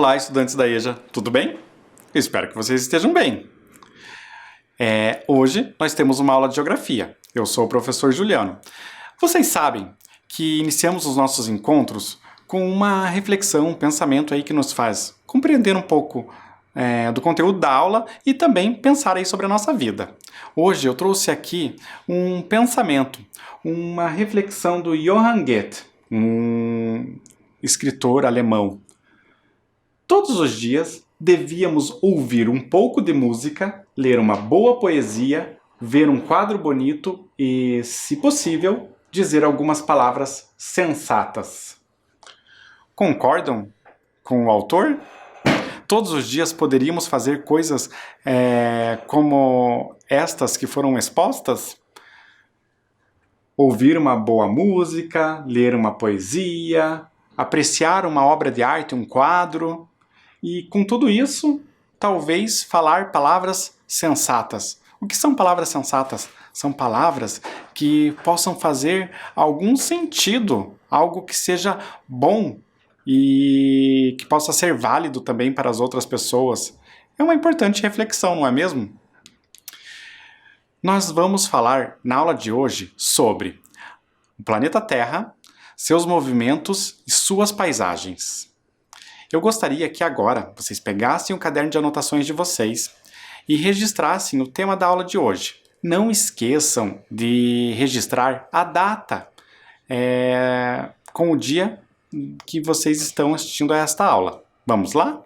Olá, estudantes da EJA, tudo bem? Eu espero que vocês estejam bem. Hoje nós temos uma aula de geografia. Eu sou o professor Juliano. Vocês sabem que iniciamos os nossos encontros com uma reflexão, um pensamento aí que nos faz compreender um pouco do conteúdo da aula e também pensar aí sobre a nossa vida. Hoje eu trouxe aqui um pensamento, uma reflexão do Johann Goethe, um escritor alemão. Todos os dias devíamos ouvir um pouco de música, ler uma boa poesia, ver um quadro bonito e, se possível, dizer algumas palavras sensatas. Concordam com o autor? Todos os dias poderíamos fazer coisas como estas que foram expostas? Ouvir uma boa música, ler uma poesia, apreciar uma obra de arte, um quadro. E com tudo isso, talvez falar palavras sensatas. O que são palavras sensatas? São palavras que possam fazer algum sentido, algo que seja bom e que possa ser válido também para as outras pessoas. É uma importante reflexão, não é mesmo? Nós vamos falar na aula de hoje sobre o planeta Terra, seus movimentos e suas paisagens. Eu gostaria que agora vocês pegassem o caderno de anotações de vocês e registrassem o tema da aula de hoje. Não esqueçam de registrar a data com o dia que vocês estão assistindo a esta aula. Vamos lá?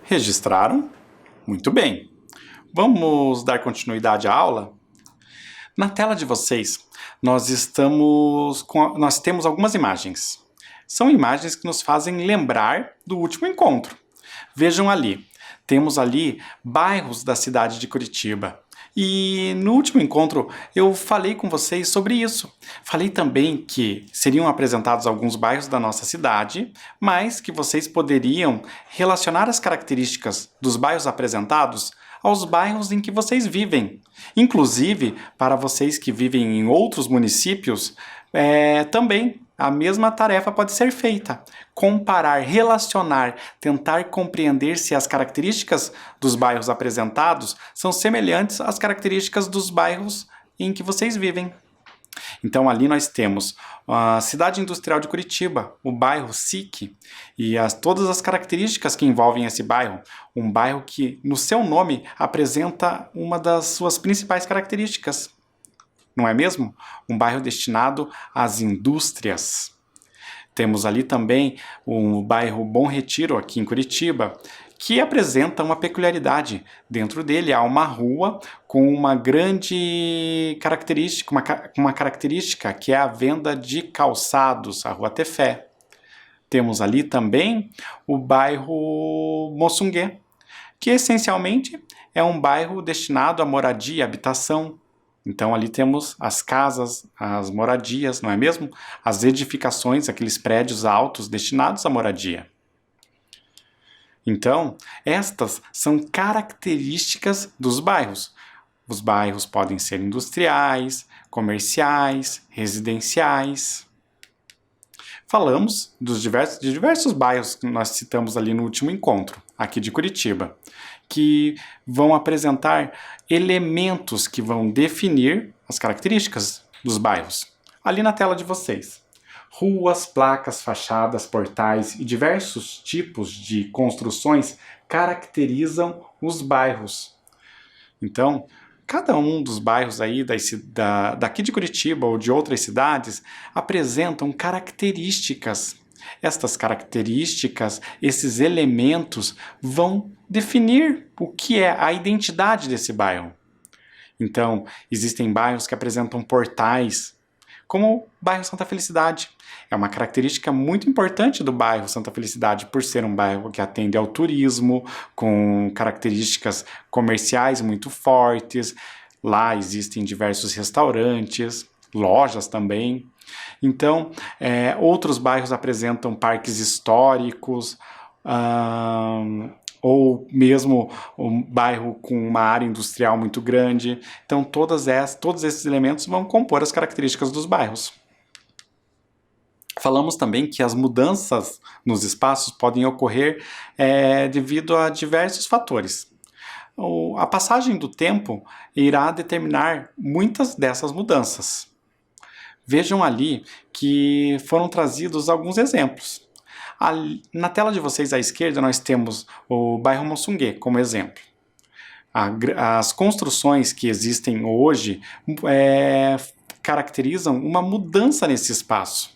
Registraram? Muito bem. Vamos dar continuidade à aula? Na tela de vocês, nós temos algumas imagens. São imagens que nos fazem lembrar do último encontro. Vejam ali. Temos ali bairros da cidade de Curitiba. E no último encontro eu falei com vocês sobre isso. Falei também que seriam apresentados alguns bairros da nossa cidade, mas que vocês poderiam relacionar as características dos bairros apresentados aos bairros em que vocês vivem. Inclusive, para vocês que vivem em outros municípios, também a mesma tarefa pode ser feita. Comparar, relacionar, tentar compreender se as características dos bairros apresentados são semelhantes às características dos bairros em que vocês vivem. Então ali nós temos a Cidade Industrial de Curitiba, o bairro SIC e todas as características que envolvem esse bairro. Um bairro que no seu nome apresenta uma das suas principais características. Não é mesmo? Um bairro destinado às indústrias. Temos ali também o bairro Bom Retiro, aqui em Curitiba, que apresenta uma peculiaridade. Dentro dele há uma rua com uma grande característica, uma característica que é a venda de calçados, a Rua Tefé. Temos ali também o bairro Moçunguê, que essencialmente é um bairro destinado à moradia e habitação. Então ali temos as casas, as moradias, não é mesmo? As edificações, aqueles prédios altos destinados à moradia. Então, estas são características dos bairros. Os bairros podem ser industriais, comerciais, residenciais. Falamos de diversos bairros que nós citamos ali no último encontro, aqui de Curitiba, que vão apresentar elementos que vão definir as características dos bairros. Ali na tela de vocês. Ruas, placas, fachadas, portais e diversos tipos de construções caracterizam os bairros. Então, cada um dos bairros aí daqui de Curitiba ou de outras cidades apresentam características. Estas características, esses elementos vão definir o que é a identidade desse bairro. Então, existem bairros que apresentam portais, como o bairro Santa Felicidade. É uma característica muito importante do bairro Santa Felicidade, por ser um bairro que atende ao turismo, com características comerciais muito fortes. Lá existem diversos restaurantes, lojas também. Então, outros bairros apresentam parques históricos, ou mesmo um bairro com uma área industrial muito grande. Então, todos esses elementos vão compor as características dos bairros. Falamos também que as mudanças nos espaços podem ocorrer devido a diversos fatores. A passagem do tempo irá determinar muitas dessas mudanças. Vejam ali que foram trazidos alguns exemplos. Na tela de vocês à esquerda nós temos o bairro Moçunguê como exemplo. As construções que existem hoje caracterizam uma mudança nesse espaço.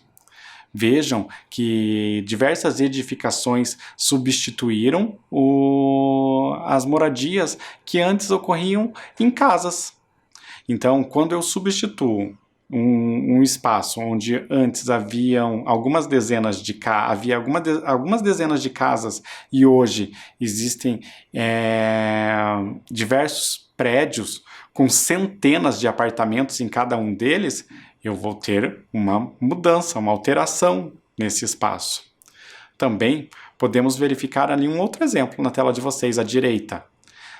Vejam que diversas edificações substituíram as moradias que antes ocorriam em casas. Então, quando eu substituo um espaço onde antes haviam algumas dezenas de casas e hoje existem diversos prédios com centenas de apartamentos em cada um deles, eu vou ter uma mudança, uma alteração nesse espaço. Também podemos verificar ali um outro exemplo na tela de vocês, à direita.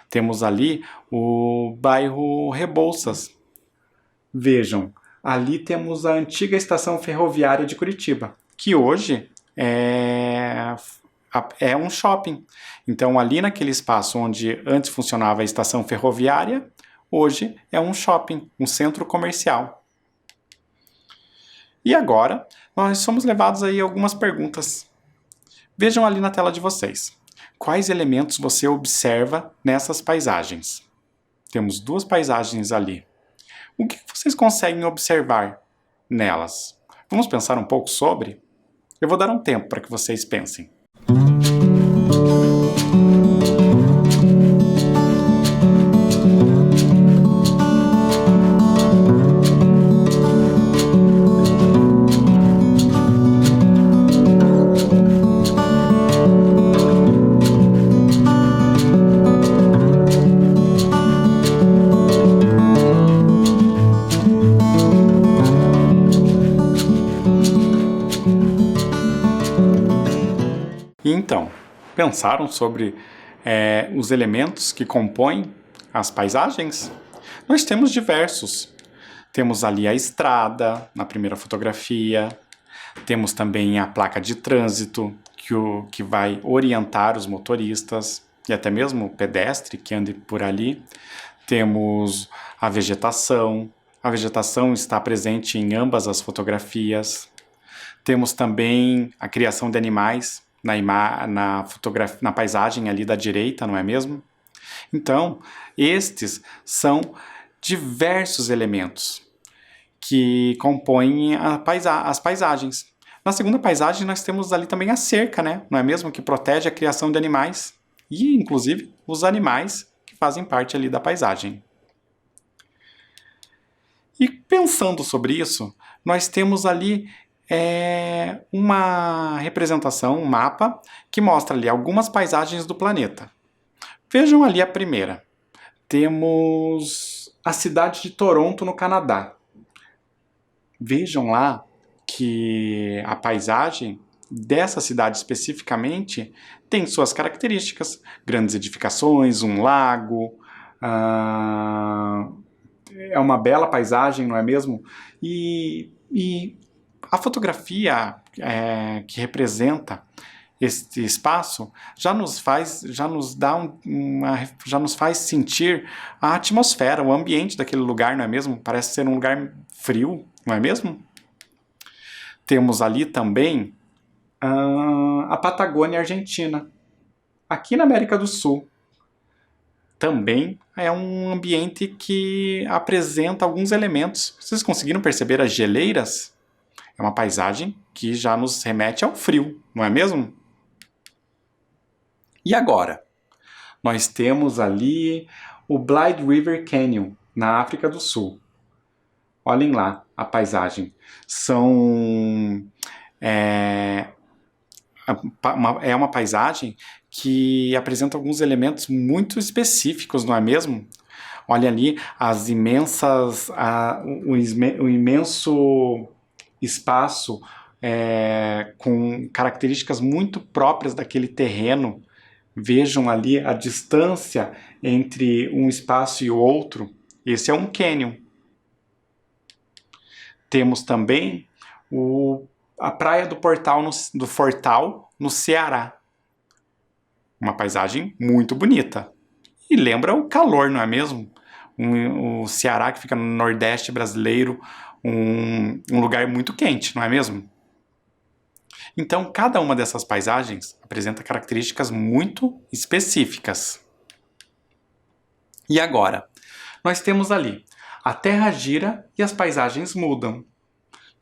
Temos ali o bairro Rebouças. Vejam, ali temos a antiga estação ferroviária de Curitiba, que hoje é um shopping. Então, ali naquele espaço onde antes funcionava a estação ferroviária, hoje é um shopping, um centro comercial. E agora, nós somos levados aí a algumas perguntas. Vejam ali na tela de vocês. Quais elementos você observa nessas paisagens? Temos duas paisagens ali. O que vocês conseguem observar nelas? Vamos pensar um pouco sobre? Eu vou dar um tempo para que vocês pensem. Então, pensaram sobre os elementos que compõem as paisagens? Nós temos diversos. Temos ali a estrada, na primeira fotografia. Temos também a placa de trânsito, que vai orientar os motoristas e até mesmo o pedestre que ande por ali. Temos a vegetação. A vegetação está presente em ambas as fotografias. Temos também a criação de animais na paisagem ali da direita, não é mesmo? Então, estes são diversos elementos que compõem as paisagens. Na segunda paisagem nós temos ali também a cerca, né? Não é mesmo? Que protege a criação de animais e, inclusive, os animais que fazem parte ali da paisagem. E pensando sobre isso, nós temos ali uma representação, um mapa, que mostra ali algumas paisagens do planeta. Vejam ali a primeira. Temos a cidade de Toronto, no Canadá. Vejam lá que a paisagem dessa cidade especificamente tem suas características. Grandes edificações, um lago, é uma bela paisagem, não é mesmo? E a fotografia que representa este espaço já nos faz sentir a atmosfera, o ambiente daquele lugar, não é mesmo? Parece ser um lugar frio, não é mesmo? Temos ali também a Patagônia Argentina, aqui na América do Sul. Também é um ambiente que apresenta alguns elementos. Vocês conseguiram perceber as geleiras? É uma paisagem que já nos remete ao frio, não é mesmo? E agora? Nós temos ali o Blythe River Canyon, na África do Sul. Olhem lá a paisagem. É uma paisagem que apresenta alguns elementos muito específicos, não é mesmo? Olha ali o imenso espaço com características muito próprias daquele terreno. Vejam ali a distância entre um espaço e o outro. Esse é um cânion. Temos também a praia do Fortal, no Ceará. Uma paisagem muito bonita. E lembra o calor, não é mesmo? O Ceará, que fica no Nordeste brasileiro, um lugar muito quente, não é mesmo? Então, cada uma dessas paisagens apresenta características muito específicas. E agora? Nós temos ali, a Terra gira e as paisagens mudam.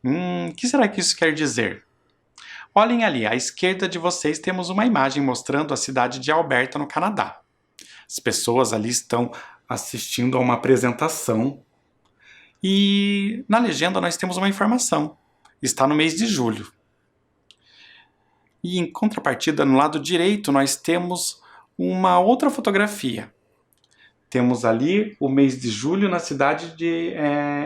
O que será que isso quer dizer? Olhem ali, à esquerda de vocês temos uma imagem mostrando a cidade de Alberta, no Canadá. As pessoas ali estão assistindo a uma apresentação e na legenda nós temos uma informação. Está no mês de julho. E em contrapartida, no lado direito, nós temos uma outra fotografia. Temos ali o mês de julho na cidade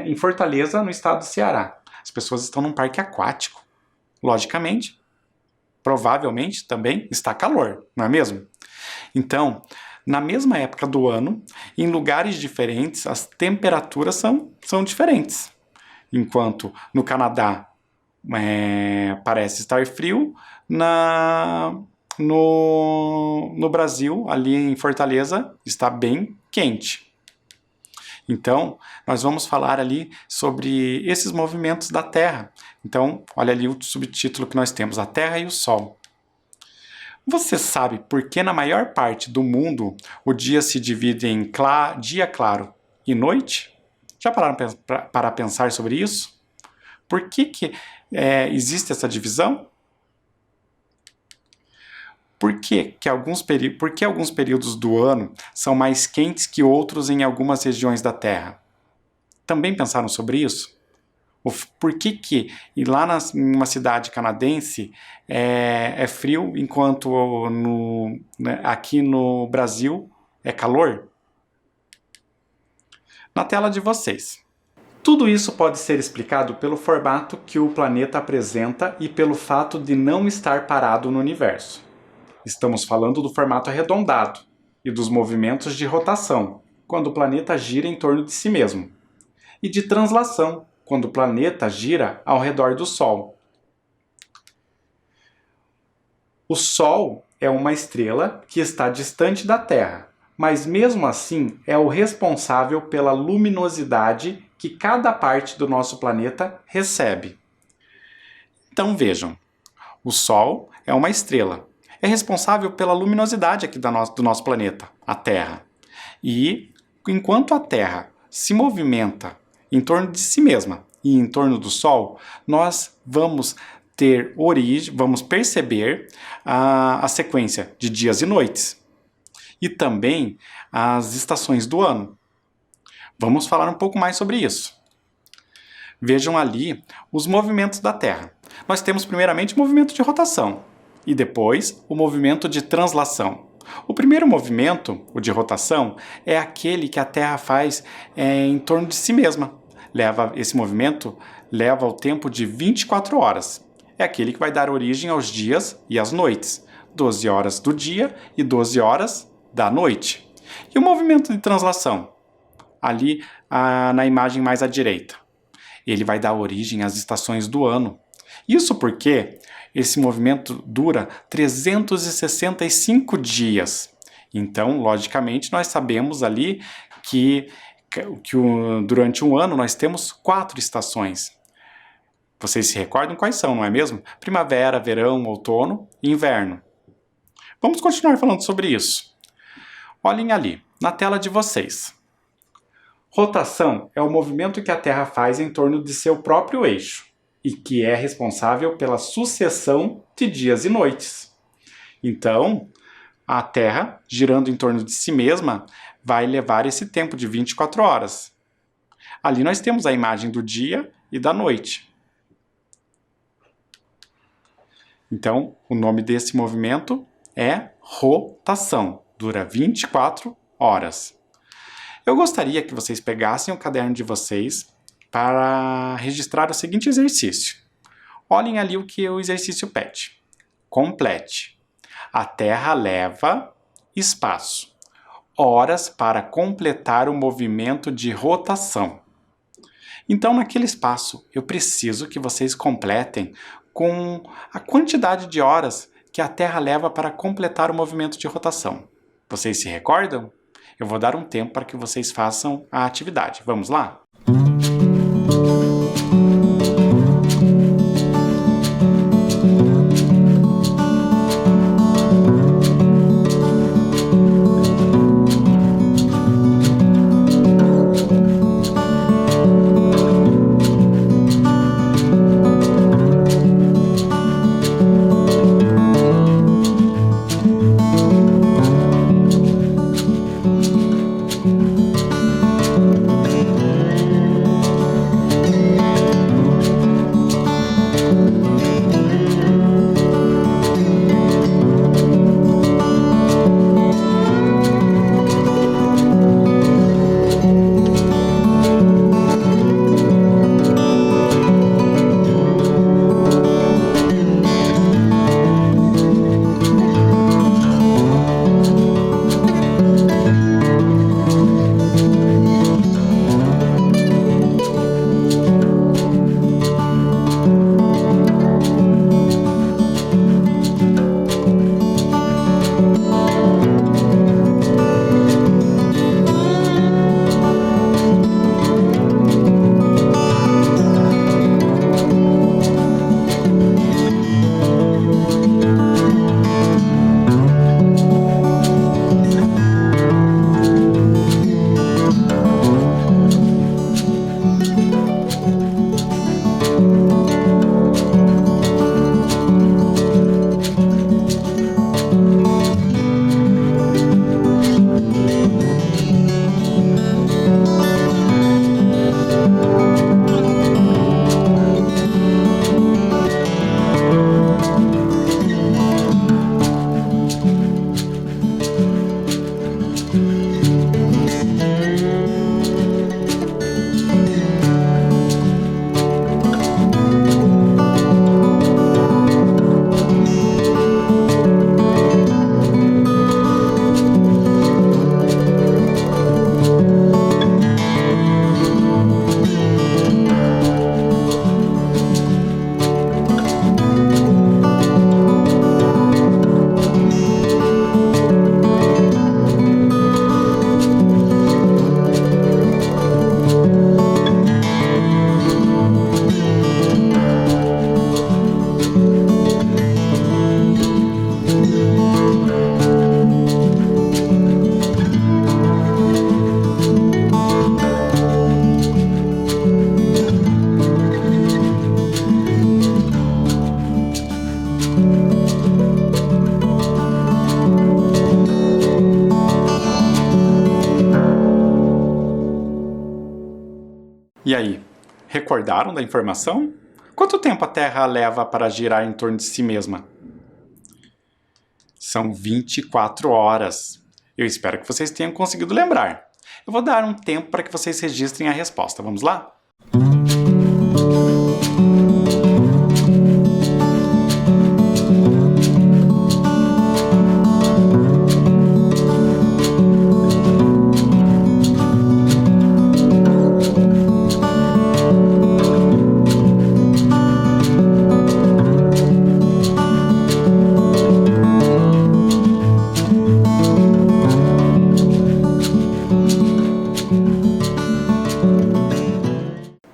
em Fortaleza, no estado do Ceará. As pessoas estão num parque aquático. Logicamente, provavelmente também está calor, não é mesmo? Então, na mesma época do ano, em lugares diferentes, as temperaturas são diferentes. Enquanto no Canadá parece estar frio, no Brasil, ali em Fortaleza, está bem quente. Então, nós vamos falar ali sobre esses movimentos da Terra. Então, olha ali o subtítulo que nós temos, a Terra e o Sol. Você sabe por que na maior parte do mundo o dia se divide em dia claro e noite? Já pararam para pensar sobre isso? Por que existe essa divisão? Por que alguns períodos do ano são mais quentes que outros em algumas regiões da Terra? Também pensaram sobre isso? Por que lá numa cidade canadense é frio, enquanto aqui no Brasil é calor? Na tela de vocês. Tudo isso pode ser explicado pelo formato que o planeta apresenta e pelo fato de não estar parado no universo. Estamos falando do formato arredondado e dos movimentos de rotação, quando o planeta gira em torno de si mesmo, e de translação, quando o planeta gira ao redor do Sol. O Sol é uma estrela que está distante da Terra, mas mesmo assim é o responsável pela luminosidade que cada parte do nosso planeta recebe. Então vejam, o Sol é uma estrela. É responsável pela luminosidade aqui do nosso planeta, a Terra. E enquanto a Terra se movimenta em torno de si mesma e em torno do Sol, nós vamos ter origem, vamos perceber a sequência de dias e noites e também as estações do ano. Vamos falar um pouco mais sobre isso. Vejam ali os movimentos da Terra. Nós temos primeiramente o movimento de rotação e depois o movimento de translação. O primeiro movimento, o de rotação, é aquele que a Terra faz em torno de si mesma. Esse movimento leva o tempo de 24 horas. É aquele que vai dar origem aos dias e às noites, 12 horas do dia e 12 horas da noite. E o movimento de translação? Ali na imagem mais à direita. Ele vai dar origem às estações do ano. Isso porque esse movimento dura 365 dias. Então, logicamente, nós sabemos ali que durante um ano nós temos 4 estações. Vocês se recordam quais são, não é mesmo? Primavera, verão, outono e inverno. Vamos continuar falando sobre isso. Olhem ali, na tela de vocês. Rotação é o movimento que a Terra faz em torno de seu próprio eixo e que é responsável pela sucessão de dias e noites. Então, a Terra, girando em torno de si mesma, vai levar esse tempo de 24 horas. Ali nós temos a imagem do dia e da noite. Então, o nome desse movimento é rotação. Dura 24 horas. Eu gostaria que vocês pegassem o caderno de vocês para registrar o seguinte exercício. Olhem ali o que o exercício pede. Complete. A Terra leva espaço. Horas para completar o movimento de rotação. Então, naquele espaço, eu preciso que vocês completem com a quantidade de horas que a Terra leva para completar o movimento de rotação. Vocês se recordam? Eu vou dar um tempo para que vocês façam a atividade. Vamos lá? E aí, recordaram da informação? Quanto tempo a Terra leva para girar em torno de si mesma? São 24 horas. Eu espero que vocês tenham conseguido lembrar. Eu vou dar um tempo para que vocês registrem a resposta. Vamos lá?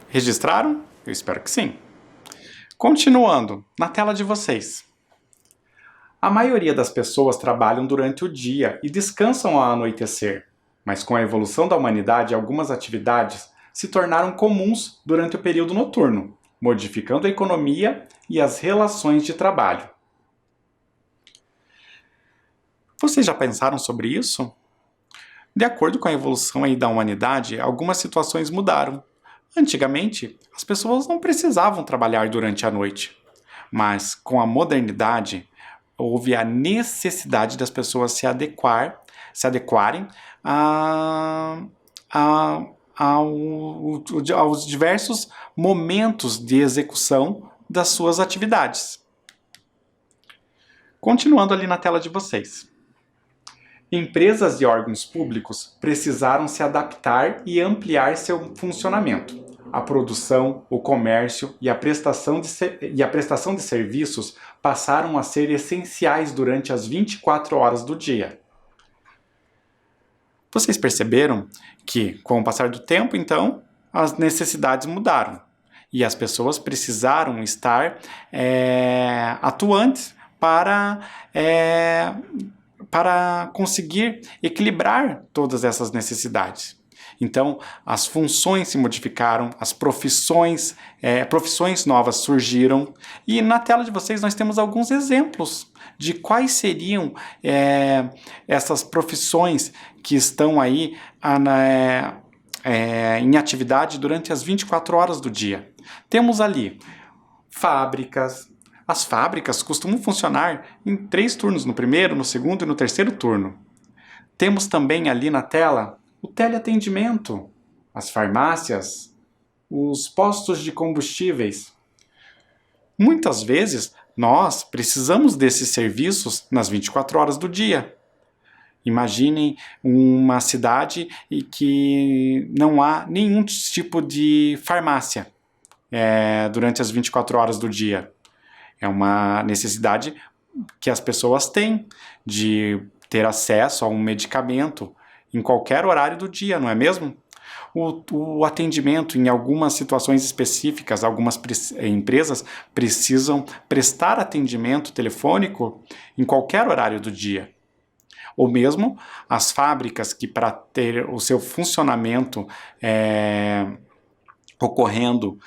Registraram? Eu espero que sim. Continuando, na tela de vocês. A maioria das pessoas trabalham durante o dia e descansam ao anoitecer, mas com a evolução da humanidade, algumas atividades se tornaram comuns durante o período noturno, modificando a economia e as relações de trabalho. Vocês já pensaram sobre isso? De acordo com a evolução aí da humanidade, algumas situações mudaram. Antigamente, as pessoas não precisavam trabalhar durante a noite, mas com a modernidade, houve a necessidade das pessoas se adequarem aos diversos momentos de execução das suas atividades. Continuando ali na tela de vocês. Empresas e órgãos públicos precisaram se adaptar e ampliar seu funcionamento. A produção, o comércio e a prestação de serviços passaram a ser essenciais durante as 24 horas do dia. Vocês perceberam que, com o passar do tempo, então, as necessidades mudaram e as pessoas precisaram estar atuantes para conseguir equilibrar todas essas necessidades. Então, as funções se modificaram, as profissões novas surgiram, e na tela de vocês nós temos alguns exemplos de quais seriam essas profissões que estão aí em atividade durante as 24 horas do dia. Temos ali fábricas. As fábricas costumam funcionar em 3 turnos, no primeiro, no segundo e no terceiro turno. Temos também ali na tela o teleatendimento, as farmácias, os postos de combustíveis. Muitas vezes, nós precisamos desses serviços nas 24 horas do dia. Imaginem uma cidade em que não há nenhum tipo de farmácia durante as 24 horas do dia. É uma necessidade que as pessoas têm de ter acesso a um medicamento em qualquer horário do dia, não é mesmo? O atendimento, em algumas situações específicas, algumas empresas precisam prestar atendimento telefônico em qualquer horário do dia. Ou mesmo as fábricas que, para ter o seu funcionamento ocorrendo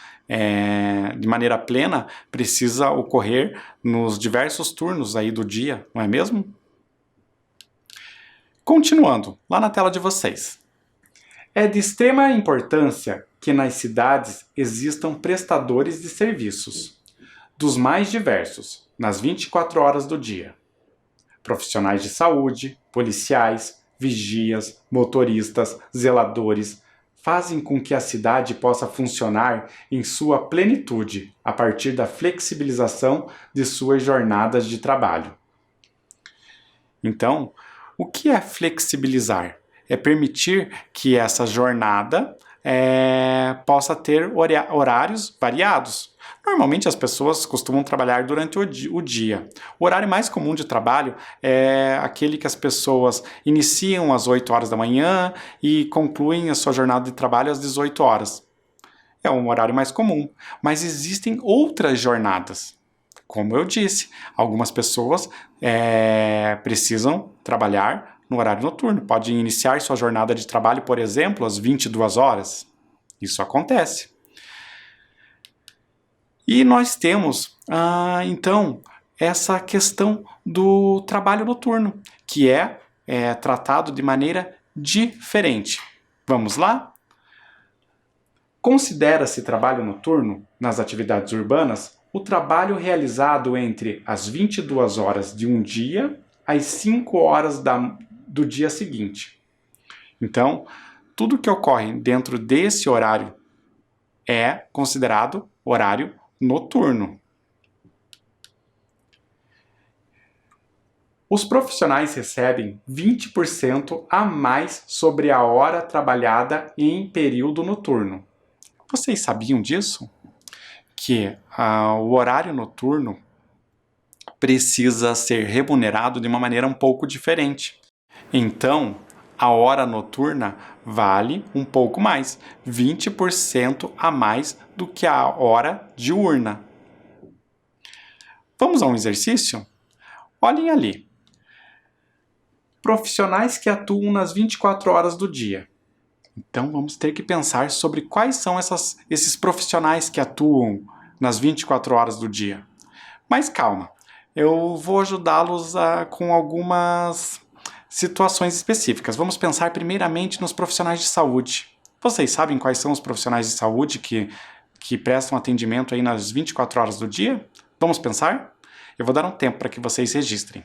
de maneira plena, precisa ocorrer nos diversos turnos aí do dia, não é mesmo? Continuando, lá na tela de vocês. É de extrema importância que nas cidades existam prestadores de serviços, dos mais diversos, nas 24 horas do dia. Profissionais de saúde, policiais, vigias, motoristas, zeladores, fazem com que a cidade possa funcionar em sua plenitude a partir da flexibilização de suas jornadas de trabalho. Então, o que é flexibilizar? É permitir que essa jornada possa ter horários variados. Normalmente as pessoas costumam trabalhar durante o dia. O horário mais comum de trabalho é aquele que as pessoas iniciam às 8 horas da manhã e concluem a sua jornada de trabalho às 18 horas. É um horário mais comum, mas existem outras jornadas. Como eu disse, algumas pessoas precisam trabalhar no horário noturno. Podem iniciar sua jornada de trabalho, por exemplo, às 22 horas. Isso acontece. E nós temos, então, essa questão do trabalho noturno, que é tratado de maneira diferente. Vamos lá? Considera-se trabalho noturno, nas atividades urbanas, o trabalho realizado entre as 22 horas de um dia às 5 horas do dia seguinte. Então, tudo que ocorre dentro desse horário é considerado horário noturno. Os profissionais recebem 20% a mais sobre a hora trabalhada em período noturno. Vocês sabiam disso? Que o horário noturno precisa ser remunerado de uma maneira um pouco diferente. Então, a hora noturna vale um pouco mais, 20% a mais do que a hora diurna. Vamos a um exercício? Olhem ali. Profissionais que atuam nas 24 horas do dia. Então vamos ter que pensar sobre quais são esses profissionais que atuam nas 24 horas do dia. Mas calma, eu vou ajudá-los com algumas situações específicas. Vamos pensar primeiramente nos profissionais de saúde. Vocês sabem quais são os profissionais de saúde que prestam atendimento aí nas 24 horas do dia? Vamos pensar? Eu vou dar um tempo para que vocês registrem.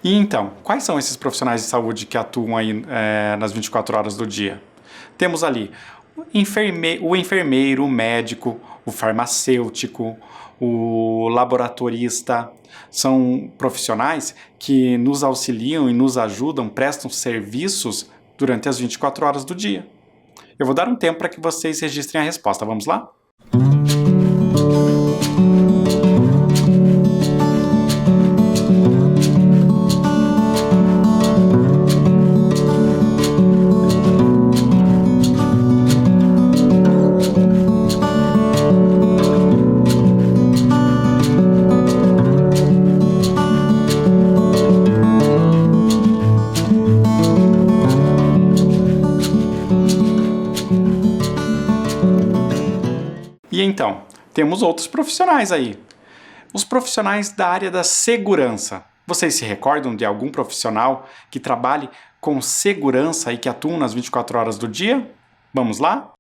E então, quais são esses profissionais de saúde que atuam aí nas 24 horas do dia? Temos ali o enfermeiro, o médico, o farmacêutico, o laboratorista. São profissionais que nos auxiliam e nos ajudam, prestam serviços durante as 24 horas do dia. Eu vou dar um tempo para que vocês registrem a resposta. Vamos lá? Então, temos outros profissionais aí. Os profissionais da área da segurança. Vocês se recordam de algum profissional que trabalhe com segurança e que atua nas 24 horas do dia? Vamos lá?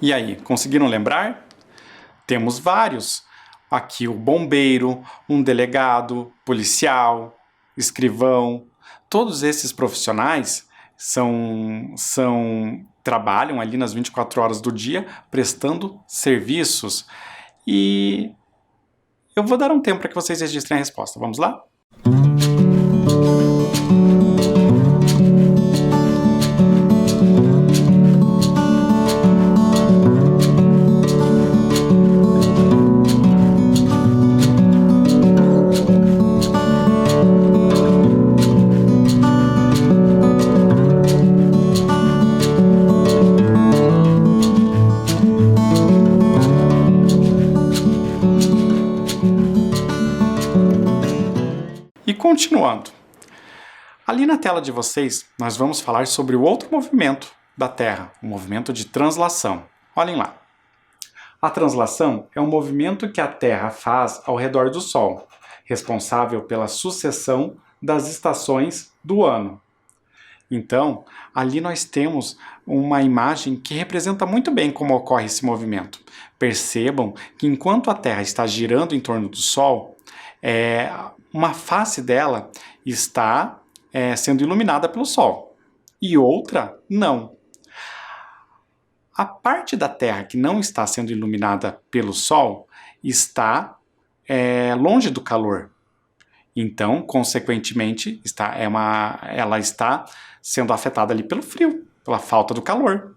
E aí, conseguiram lembrar? Temos vários. Aqui o bombeiro, um delegado, policial, escrivão. Todos esses profissionais trabalham ali nas 24 horas do dia prestando serviços. E eu vou dar um tempo para que vocês registrem a resposta. Vamos lá? E continuando, ali na tela de vocês, nós vamos falar sobre o outro movimento da Terra, o movimento de translação. Olhem lá. A translação é um movimento que a Terra faz ao redor do Sol, responsável pela sucessão das estações do ano. Então, ali nós temos uma imagem que representa muito bem como ocorre esse movimento. Percebam que enquanto a Terra está girando em torno do Sol, uma face dela está sendo iluminada pelo Sol e outra não. A parte da Terra que não está sendo iluminada pelo Sol está longe do calor. Então, consequentemente, ela está sendo afetada ali pelo frio, pela falta do calor.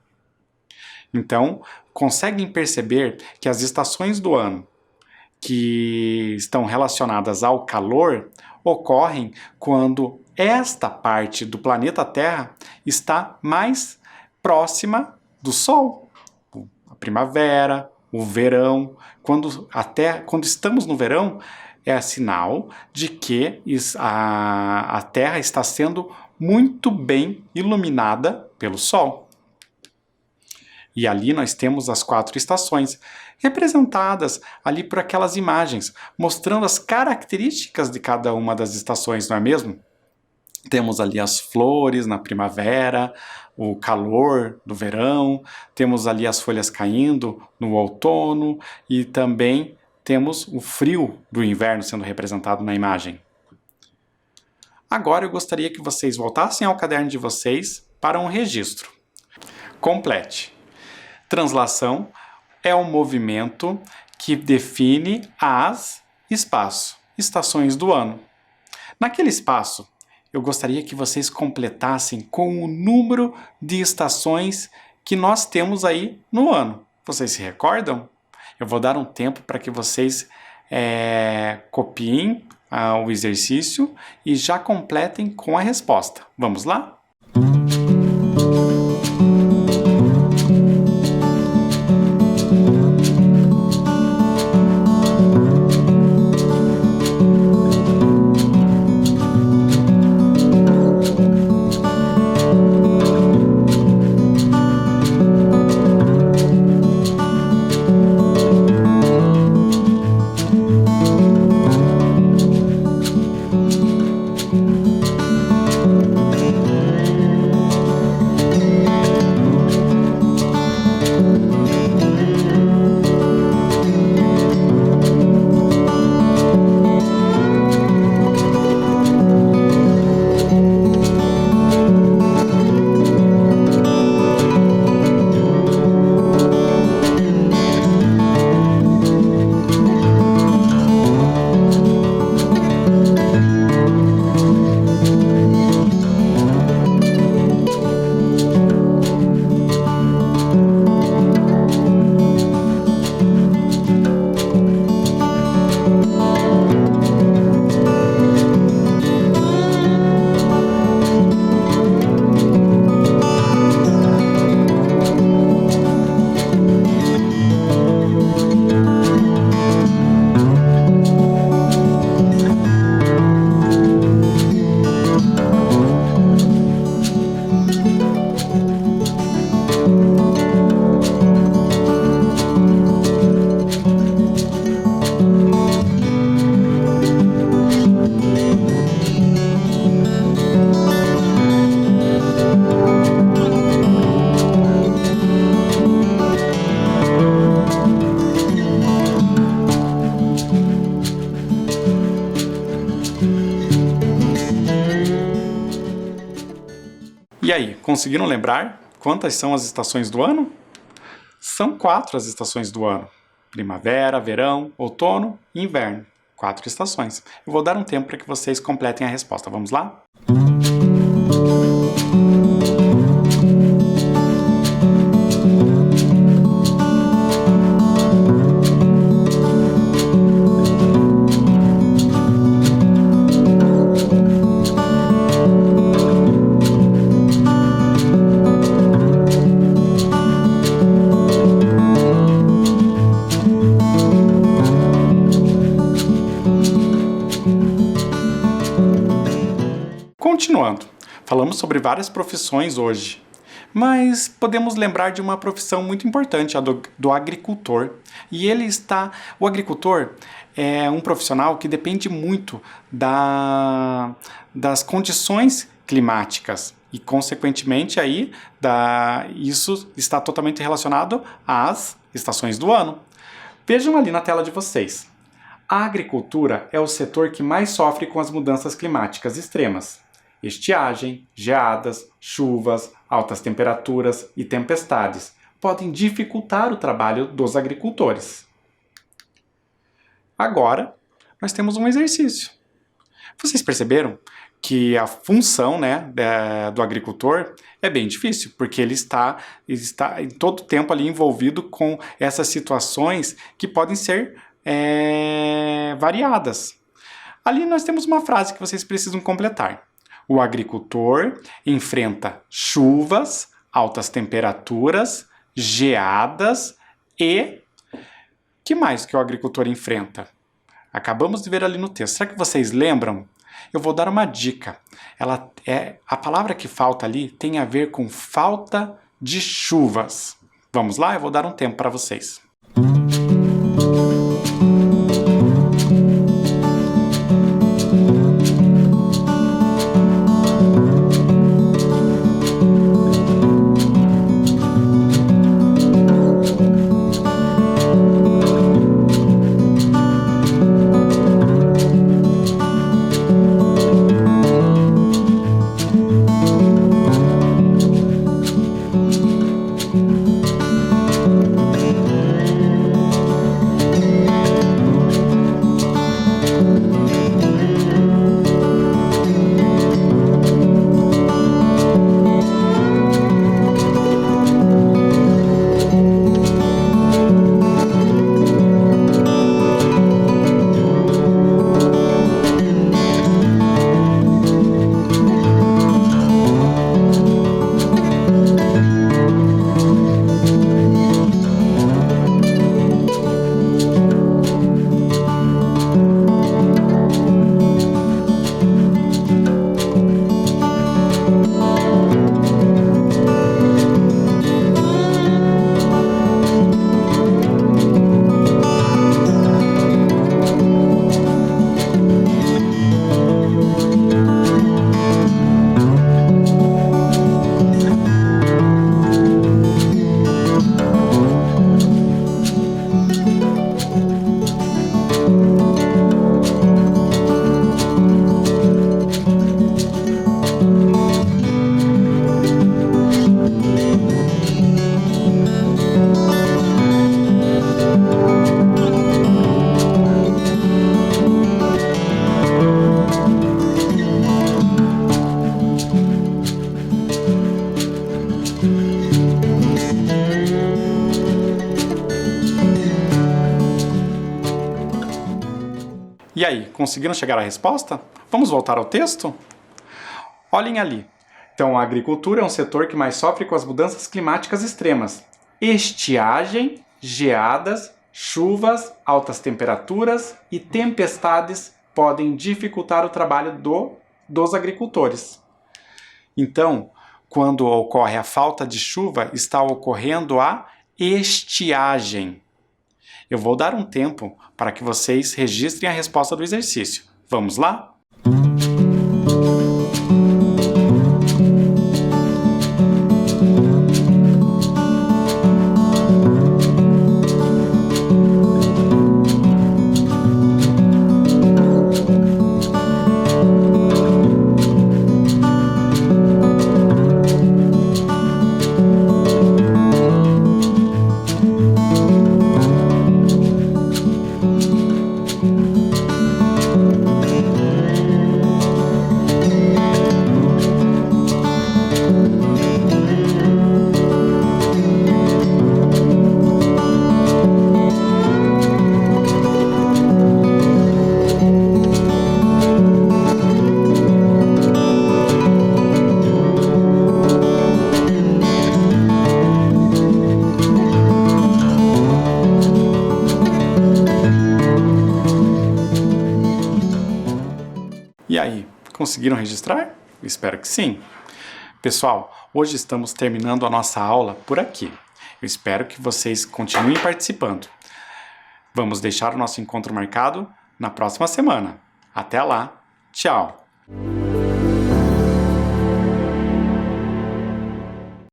Então, conseguem perceber que as estações do ano que estão relacionadas ao calor ocorrem quando esta parte do planeta Terra está mais próxima do Sol. A primavera, o verão, quando estamos no verão, é sinal de que a Terra está sendo muito bem iluminada pelo Sol. E ali nós temos as 4 estações, representadas ali por aquelas imagens, mostrando as características de cada uma das estações, não é mesmo? Temos ali as flores na primavera, o calor do verão, temos ali as folhas caindo no outono e também temos o frio do inverno sendo representado na imagem. Agora eu gostaria que vocês voltassem ao caderno de vocês para um registro. Complete. Translação é um movimento que define estações do ano. Naquele espaço, eu gostaria que vocês completassem com o número de estações que nós temos aí no ano. Vocês se recordam? Eu vou dar um tempo para que vocês copiem o exercício e já completem com a resposta. Vamos lá? E aí, conseguiram lembrar quantas são as estações do ano? São 4 as estações do ano. Primavera, verão, outono e inverno. 4 estações. Eu vou dar um tempo para que vocês completem a resposta. Vamos lá? Continuando, falamos sobre várias profissões hoje, mas podemos lembrar de uma profissão muito importante, a do agricultor. E o agricultor é um profissional que depende muito das condições climáticas e, consequentemente, isso está totalmente relacionado às estações do ano. Vejam ali na tela de vocês. A agricultura é o setor que mais sofre com as mudanças climáticas extremas. Estiagem, geadas, chuvas, altas temperaturas e tempestades podem dificultar o trabalho dos agricultores. Agora, nós temos um exercício. Vocês perceberam que a função, né, do agricultor é bem difícil, porque ele está em todo tempo ali envolvido com essas situações que podem ser variadas. Ali nós temos uma frase que vocês precisam completar. O agricultor enfrenta chuvas, altas temperaturas, geadas e... que mais que o agricultor enfrenta? Acabamos de ver ali no texto. Será que vocês lembram? Eu vou dar uma dica. A palavra que falta ali tem a ver com falta de chuvas. Vamos lá? Eu vou dar um tempo para vocês. E aí, conseguiram chegar à resposta? Vamos voltar ao texto? Olhem ali. Então, a agricultura é um setor que mais sofre com as mudanças climáticas extremas. Estiagem, geadas, chuvas, altas temperaturas e tempestades podem dificultar o trabalho dos agricultores. Então, quando ocorre a falta de chuva, está ocorrendo a estiagem. Eu vou dar um tempo para que vocês registrem a resposta do exercício. Vamos lá? E aí, conseguiram registrar? Espero que sim. Pessoal, hoje estamos terminando a nossa aula por aqui. Eu espero que vocês continuem participando. Vamos deixar o nosso encontro marcado na próxima semana. Até lá. Tchau.